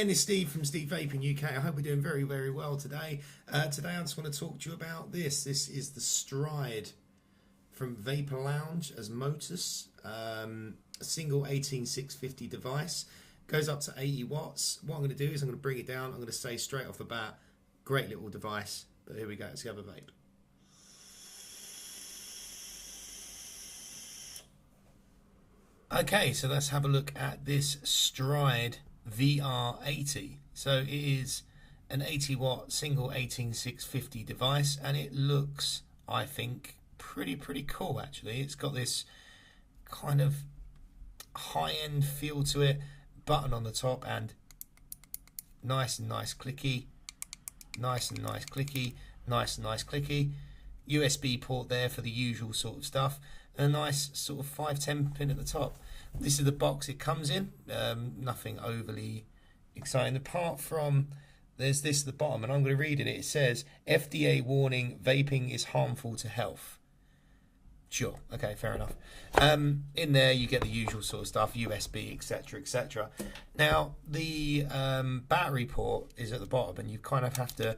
And it's Steve from Steve Vaping UK. I hope we're doing very, very well today. Today I just want to talk to you about this. This is the Stride from Vapor Lounge as Motus. A single 18650 device. Goes up to 80 watts. What I'm going to do is I'm going to bring it down. I'm going to say straight off the bat, great little device. But here we go. Let's have a vape. Okay, so let's have a look at this Stride VR80. So it is an 80 watt single 18650 device, and it looks, I think, pretty cool actually. It's got this kind of high-end feel to it, button on the top, and nice clicky, nice clicky, nice clicky. USB port there for the usual sort of stuff, and a nice sort of 510 pin at the top. This is the box it comes in. Nothing overly exciting apart from there's this at the bottom, and I'm going to read it. It says FDA warning: vaping is harmful to health. Sure, okay, fair enough. In there you get the usual sort of stuff, USB, etc. Now the battery port is at the bottom, and you kind of have to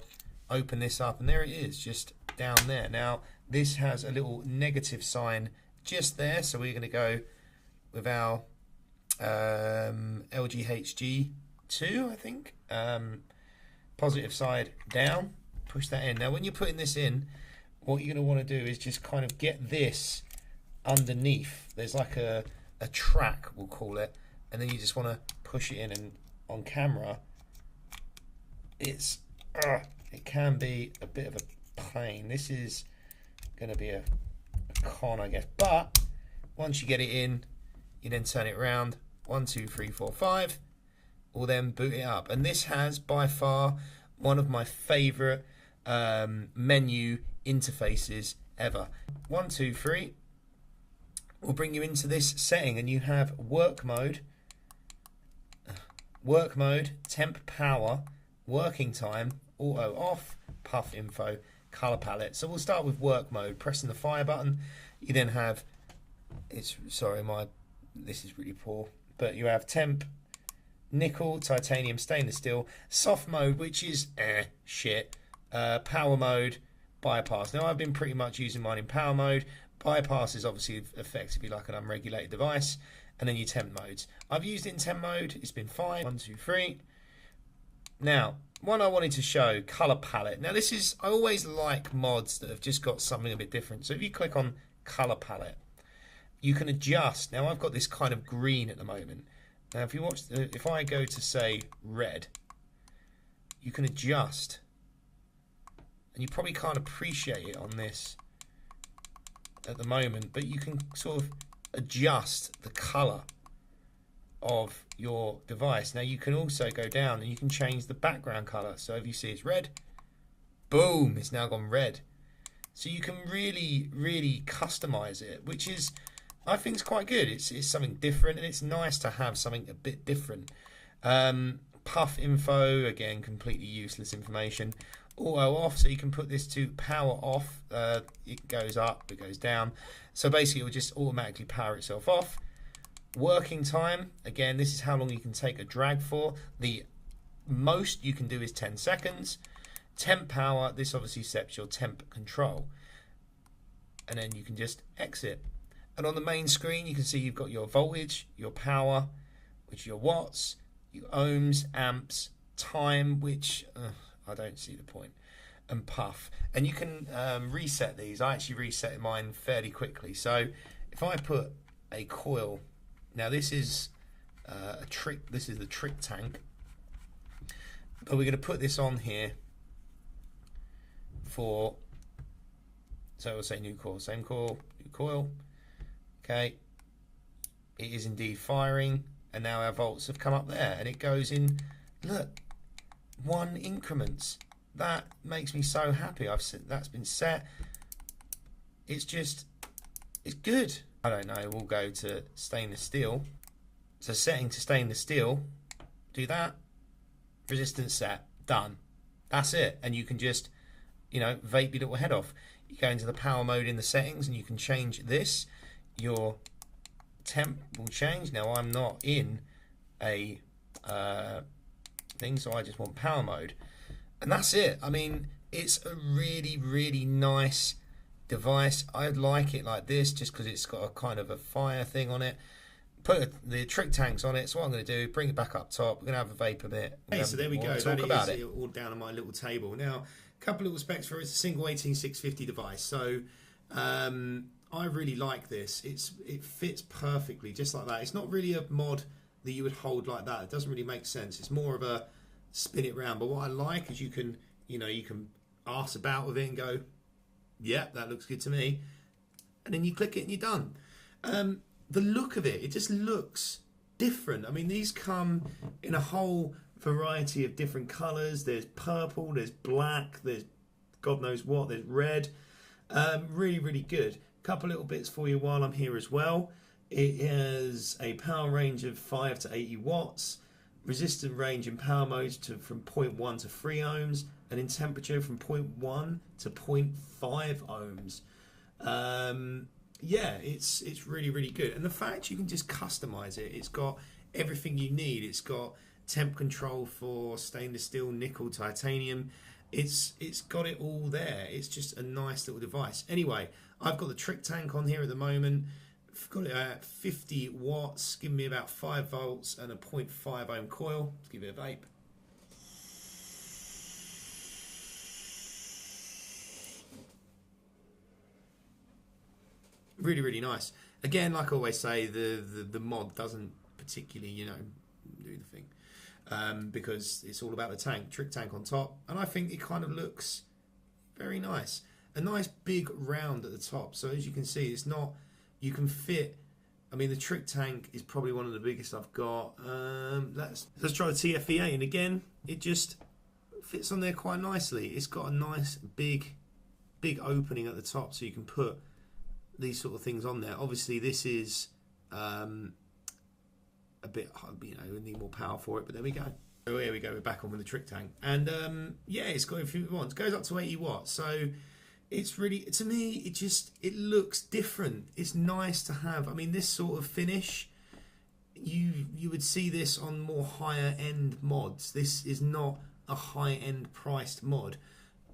open this up, and there it is, just down there. Now this has a little negative sign just there, so we're going to go with our LGHG2, I think. Positive side down, push that in. Now when you're putting this in, what you're going to want to do is just kind of get this underneath. There's like a track, we'll call it, and then you just want to push it in, and on camera it can be a bit of a pain. This is going to be a con, I guess, but once you get it in, you then turn it around, 1 2 3 4 5, will then boot it up. And this has by far one of my favorite menu interfaces ever. 1 2 3 will bring you into this setting, and you have work mode, temp power, working time, auto off, puff info, color palette. So we'll start with work mode. Pressing the fire button, you then have, this is really poor, but you have temp, nickel, titanium, stainless steel, soft mode, which is shit, power mode, bypass. Now I've been pretty much using mine in power mode. Bypass is obviously effectively like an unregulated device, and then your temp modes. I've used it in temp mode, it's been fine. 1 2 3. Now, one I wanted to show, color palette. Now this is, I always like mods that have just got something a bit different. So if you click on color palette, you can adjust. Now I've got this kind of green at the moment. Now if you watch, if I go to say red, you can adjust, and you probably can't appreciate it on this at the moment, but you can sort of adjust the color of your device. Now you can also go down and you can change the background color. So if you see it's red, boom, it's now gone red. So you can really customize it, which is, I think, it's quite good. It's something different, and it's nice to have something a bit different. Puff info, again, completely useless information. Auto off, so you can put this to power off. It goes up, it goes down. So basically it will just automatically power itself off. Working time, again, this is how long you can take a drag for. The most you can do is 10 seconds. Temp power, this obviously sets your temp control. And then you can just exit. And on the main screen, you can see you've got your voltage, your power, which are your watts, your ohms, amps, time, which I don't see the point, and puff. And you can reset these. I actually reset mine fairly quickly. So if I put a coil, now this is a trick. This is the trick tank, but we're going to put this on here for. So we'll say new coil, same coil, new coil. Okay, it is indeed firing, and now our volts have come up there, and it goes in. Look, 1 increments. That makes me so happy. I've set, that's been set. It's good. I don't know, we'll go to stainless steel. So setting to stainless steel, do that, resistance set, done. That's it. And you can just, vape your little head off. You go into the power mode in the settings, and you can change this. Your temp will change. Now I'm not in a thing, so I just want power mode. And that's it. I mean, it's a really, really nice device. I like it like this just because it's got a kind of a fire thing on it. Put the trick tanks on it. So what I'm going to do, bring it back up top. We're going to have a vape a bit. Okay, so there we go. Talk about it all down on my little table. Now, a couple little specs for it. It's a single 18650 device. So I really like this. It fits perfectly, just like that. It's not really a mod that you would hold like that. It doesn't really make sense. It's more of a spin it round. But what I like is you can arse about with it and go, yeah, that looks good to me. And then you click it and you're done. The look of it just looks different. I mean, these come in a whole variety of different colours. There's purple, there's black, there's God knows what, there's red. Really, really good. Couple little bits for you while I'm here as well. It has a power range of 5 to 80 watts, resistance range in power modes from 0.1 to 3 ohms, and in temperature from 0.1 to 0.5 ohms. Yeah, it's really, really good. And the fact you can just customize it, it's got everything you need. It's got temp control for stainless steel, nickel, titanium. It's got it all there. It's just a nice little device. Anyway, I've got the trick tank on here at the moment. I've got it at 50 watts, giving me about 5 volts and a 0.5 ohm coil. Let's give it a vape. Really, really nice. Again, like I always say, the mod doesn't particularly, do the thing. Because it's all about the tank, trick tank on top. And I think it kind of looks very nice. A nice big round at the top. So as you can see, it's not, you can fit, I mean, the trick tank is probably one of the biggest I've got. Let's try the TFE8. And again, it just fits on there quite nicely. It's got a nice big opening at the top so you can put these sort of things on there. Obviously this is a bit, we need more power for it, but there we go. So here we go, we're back on with the trick tank. And yeah, it's got a few watts. It goes up to 80 watts. So it's really, to me, it looks different. It's nice to have. I mean, this sort of finish, you would see this on more higher end mods. This is not a high end priced mod.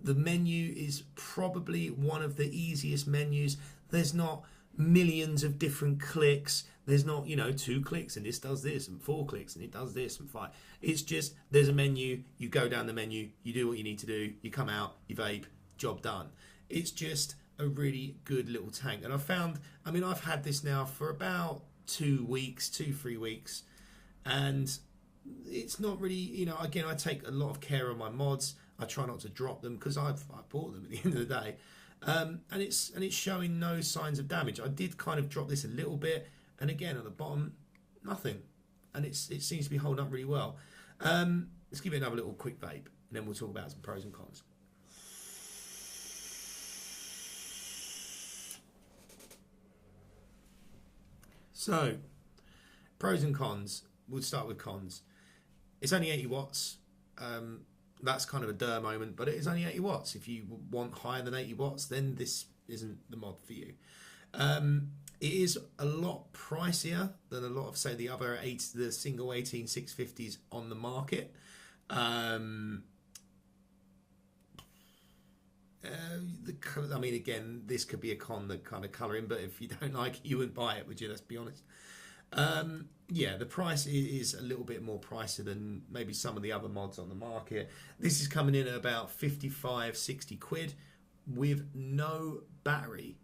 The menu is probably one of the easiest menus. There's not millions of different clicks. There's not, 2 clicks and this does this, and 4 clicks and it does this, and 5. It's just, there's a menu, you go down the menu, you do what you need to do, you come out, you vape, job done. It's just a really good little tank. And I've had this now for about 3 weeks, and it's not really, again, I take a lot of care on my mods. I try not to drop them because I bought them at the end of the day. And it's showing no signs of damage. I did kind of drop this a little bit, and again at the bottom, nothing, and it seems to be holding up really well. Let's give it another little quick vape, and then we'll talk about some pros and cons. So, pros and cons. We'll start with cons. It's only 80 watts. That's kind of a duh moment, but it is only 80 watts. If you want higher than 80 watts, then this isn't the mod for you. It is a lot pricier than a lot of, say, the single 18650s on the market. Again, this could be a con, the kind of colouring, but if you don't like it, you wouldn't buy it, would you? Let's be honest. Yeah, the price is a little bit more pricey than maybe some of the other mods on the market. This is coming in at about 55-60 quid with no battery.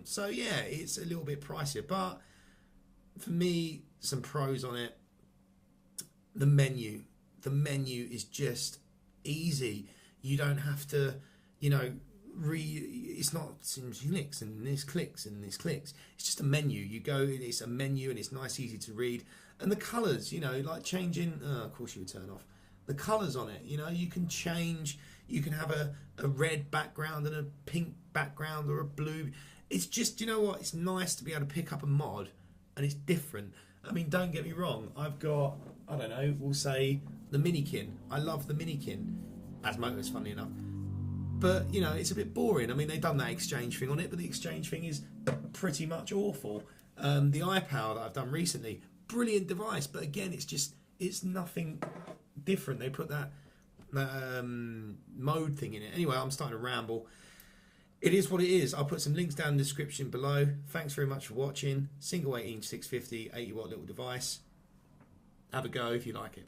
So yeah, it's a little bit pricier, but for me, some pros on it. The menu is just easy. You don't have to, it's not some clicks and this clicks and this clicks. It's just a menu. You go, it's a menu, and it's nice, easy to read. And the colours, like changing. Of course, you would turn off the colours on it. You can change. You can have a red background and a pink background or a blue. It's just, what? It's nice to be able to pick up a mod, and it's different. I mean, don't get me wrong. I've got, I don't know, we'll say the Minikin. I love the Minikin as motors, funnily enough. But, it's a bit boring. I mean, they've done that exchange thing on it, but the exchange thing is pretty much awful. The iPower that I've done recently, brilliant device. But again, it's nothing different. They put that mode thing in it. Anyway, I'm starting to ramble. It is what it is. I'll put some links down in the description below. Thanks very much for watching. Single 8-inch 650 80 watt little device. Have a go if you like it.